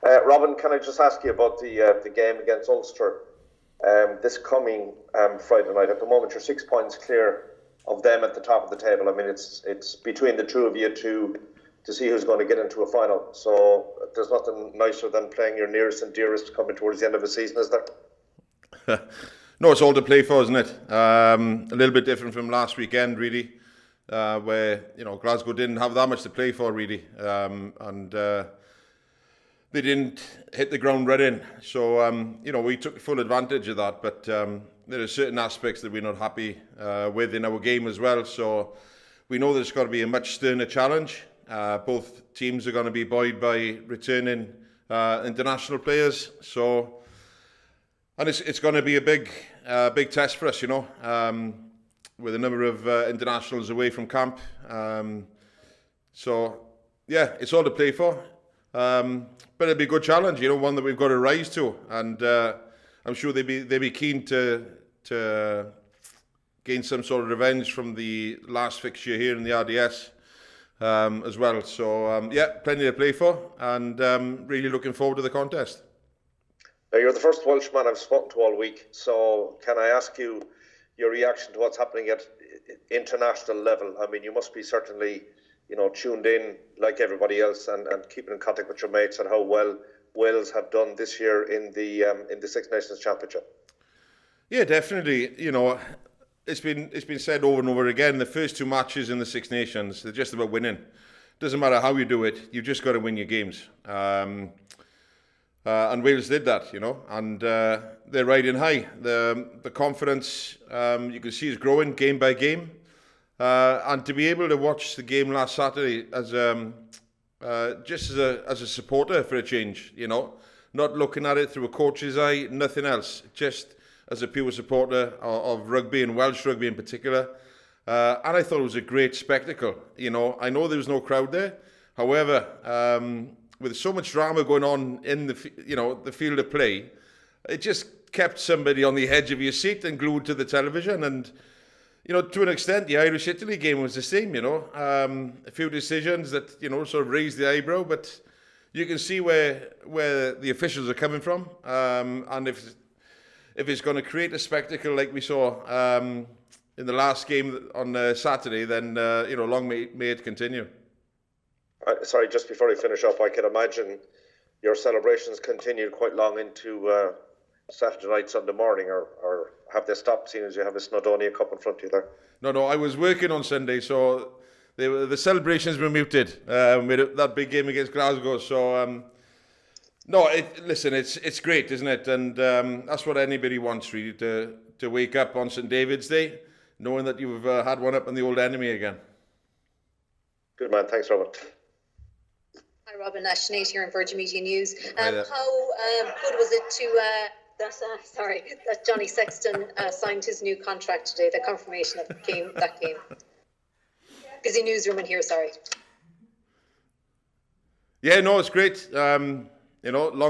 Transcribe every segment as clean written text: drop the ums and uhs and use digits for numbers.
Robin, can I just ask you about the game against Ulster this coming Friday night? At the moment, you're 6 points clear of them at the top of the table. I mean, it's between the two of you to see who's going to get into a final. So there's nothing nicer than playing your nearest and dearest coming towards the end of the season, is there? No, it's all to play for, isn't it? A little bit different from last weekend, really, where Glasgow didn't have that much to play for, really, and they didn't hit the ground running. So we took full advantage of that. But there are certain aspects that we're not happy with in our game as well. So we know there's got to be a much sterner challenge. Both teams are going to be buoyed by returning international players. So. And it's going to be a big test for us, with a number of internationals away from camp. So, yeah, it's all to play for. But it'll be a good challenge, one that we've got to rise to. And I'm sure they'd be keen to gain some sort of revenge from the last fixture here in the RDS as well. So, plenty to play for, and really looking forward to the contest. Now, you're the first Welshman I've spoken to all week, so can I ask you your reaction to what's happening at international level? I mean, you must be certainly, tuned in like everybody else and keeping in contact with your mates and how well Wales have done this year in the Six Nations Championship. Yeah, definitely. It's been said over and over again. The first two matches in the Six Nations, they're just about winning. Doesn't matter how you do it, you've just got to win your games. And Wales did that, and they're riding high. The confidence you can see is growing game by game, and to be able to watch the game last Saturday as just as a supporter for a change, not looking at it through a coach's eye, nothing else, just as a pure supporter of rugby and Welsh rugby in particular, and I thought it was a great spectacle. I know there was no crowd there, however. With so much drama going on in the field of play, it just kept somebody on the edge of your seat and glued to the television. And to an extent, the Irish-Italy game was the same. A few decisions that sort of raised the eyebrow, but you can see where the officials are coming from. And if it's going to create a spectacle like we saw in the last game on Saturday, then long may it continue. Sorry, just before I finish up, I can imagine your celebrations continued quite long into Saturday night, Sunday morning, or have they stopped, seeing as you have a Snowdonia Cup in front of you there? No, I was working on Sunday, so the celebrations were muted with that big game against Glasgow. So, it's great, isn't it? And that's what anybody wants, really, to wake up on St. David's Day, knowing that you've had one up on the old enemy again. Good man, thanks, Robert. Hi, Robin. Sinead here in Virgin Media News. How good was it that Johnny Sexton signed his new contract today? The confirmation of that game. Busy newsroom in here. Sorry. Yeah, no, it's great. Long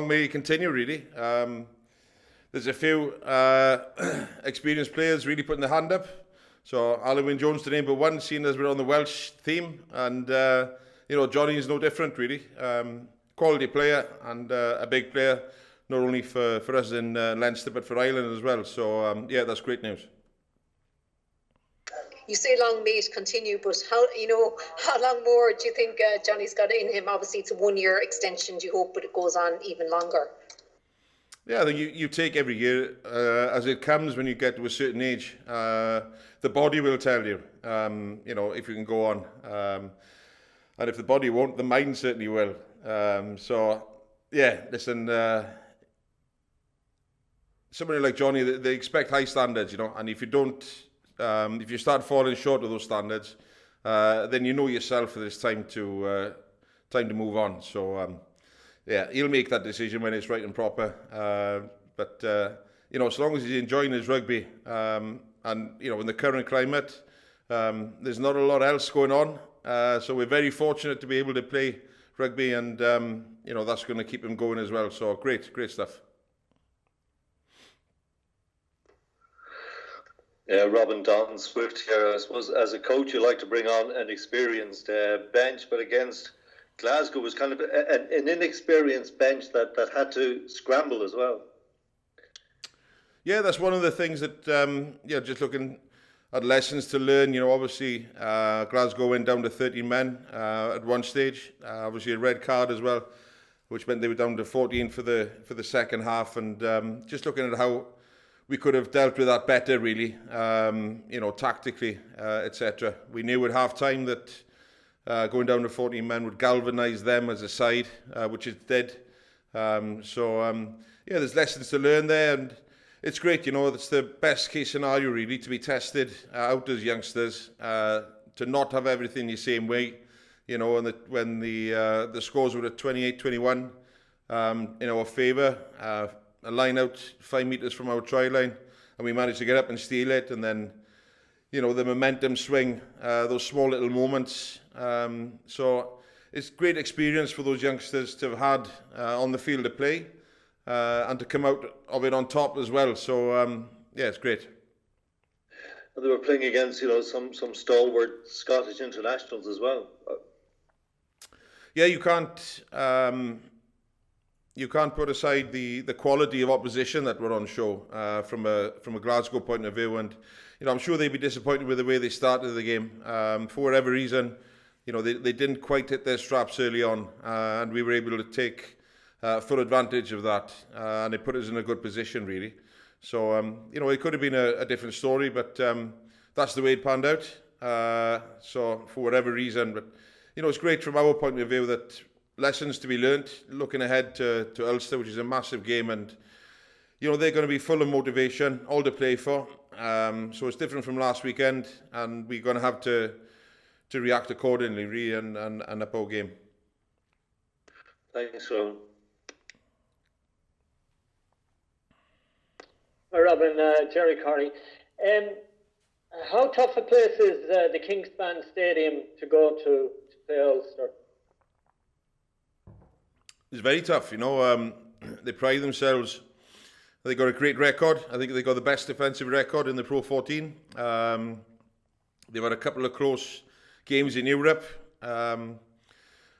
may it continue. Really, there's a few experienced players really putting their hand up. So Alan Wynne-Jones to name but one, seeing as we're on the Welsh theme, and Johnny is no different, really. Quality player and a big player, not only for us in Leinster, but for Ireland as well. So, that's great news. You say long may it continue, but how long more do you think Johnny's got in him? Obviously, it's a 1 year extension. Do you hope but it goes on even longer? Yeah, I think you take every year as it comes. When you get to a certain age, the body will tell you, if you can go on. And if the body won't, the mind certainly will. Listen, somebody like Johnny, they expect high standards, and if you don't, if you start falling short of those standards, then you know yourself that it's time to move on. So, he'll make that decision when it's right and proper. But as long as he's enjoying his rugby, and in the current climate, there's not a lot else going on. So we're very fortunate to be able to play rugby, and that's going to keep him going as well. So great stuff. Yeah, Robin, Don Swift here. I suppose as a coach, you like to bring on an experienced bench, but against Glasgow was kind of an inexperienced bench that had to scramble as well. Yeah, that's one of the things that, just looking at lessons to learn. Obviously, Glasgow went down to 13 men at one stage. Obviously, a red card as well, which meant they were down to 14 for the second half. And just looking at how we could have dealt with that better, really, tactically, etc. We knew at half-time that going down to 14 men would galvanise them as a side, which it did. There's lessons to learn there, and it's great, it's the best case scenario really to be tested out as youngsters, to not have everything the same way, and when the scores were at 28-21 in our favour, a line out 5 metres from our try line, and we managed to get up and steal it, and then, the momentum swing, those small little moments. So it's great experience for those youngsters to have had on the field to play. And to come out of it on top as well. So, it's great. And they were playing against, some stalwart Scottish internationals as well. Yeah, you can't put aside the quality of opposition that were on show from a Glasgow point of view. And, I'm sure they'd be disappointed with the way they started the game. For whatever reason, they didn't quite hit their straps early on. And we were able to take full advantage of that, and it put us in a good position, really. So, it could have been a different story, but that's the way it panned out. So, for whatever reason, but it's great from our point of view that lessons to be learnt, looking ahead to Ulster, which is a massive game, and they're going to be full of motivation, all to play for. So it's different from last weekend, and we're going to have to react accordingly, really, and up our game. Thanks, Ron. Hi, Robin, Jerry Carney. How tough a place is the Kingspan Stadium to go to play Ulster? It's very tough, They pride themselves. They got a great record. I think they got the best defensive record in the Pro 14. They've had a couple of close games in Europe, and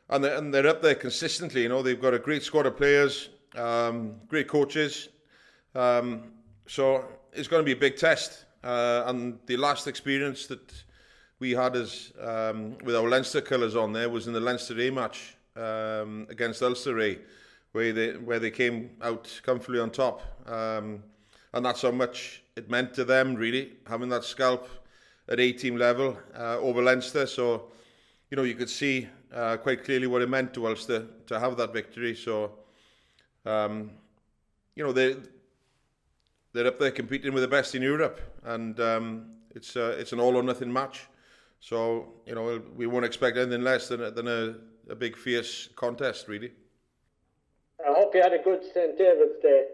they're up there consistently. They've got a great squad of players, great coaches. So it's going to be a big test. And the last experience that we had with our Leinster colours on there was in the Leinster A match against Ulster A, where they came out comfortably on top. And that's how much it meant to them, really, having that scalp at A-team level over Leinster. So, you could see quite clearly what it meant to Ulster to have that victory. So, they're up there competing with the best in Europe, and it's an all-or-nothing match. So, we won't expect anything less than a big, fierce contest, really. I hope you had a good St. David's Day.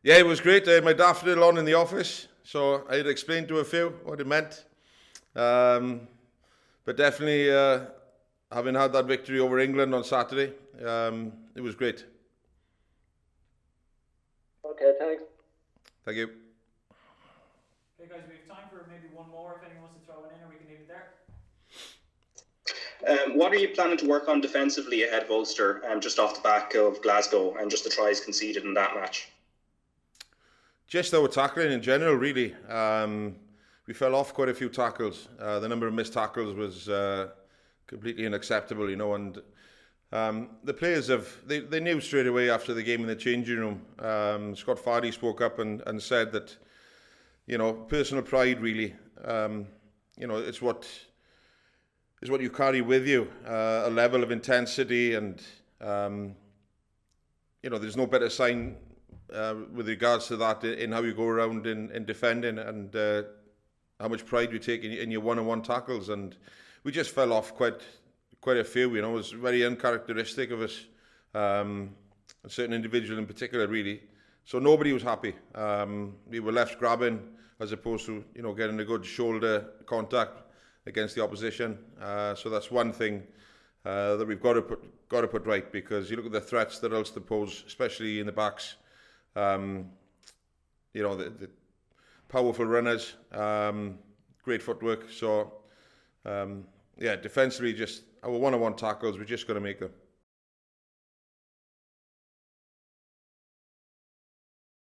Yeah, it was great. I had my daffodil on in the office, so I had explained to a few what it meant. But definitely, having had that victory over England on Saturday, it was great. Okay, thanks. Thank you. Okay, guys, we have time for maybe one more if anyone wants to throw it in, or we can leave it there. What are you planning to work on defensively ahead of Ulster, just off the back of Glasgow and just the tries conceded in that match? Just our tackling in general, really. We fell off quite a few tackles. The number of missed tackles was completely unacceptable, and the players they knew straight away after the game in the changing room. Scott Fardy spoke up and said that, personal pride really, it's what you carry with you, a level of intensity, and there's no better sign with regards to that in how you go around in defending, and how much pride you take in your one-on-one tackles. And we just fell off quite a few. It was very uncharacteristic of us, a certain individual in particular, really. So nobody was happy. We were left grabbing as opposed to getting a good shoulder contact against the opposition. So that's one thing that we've got to put right, because you look at the threats that Ulster pose, especially in the backs. The powerful runners, great footwork. So defensively, just our one-on-one tackles, we're just going to make them.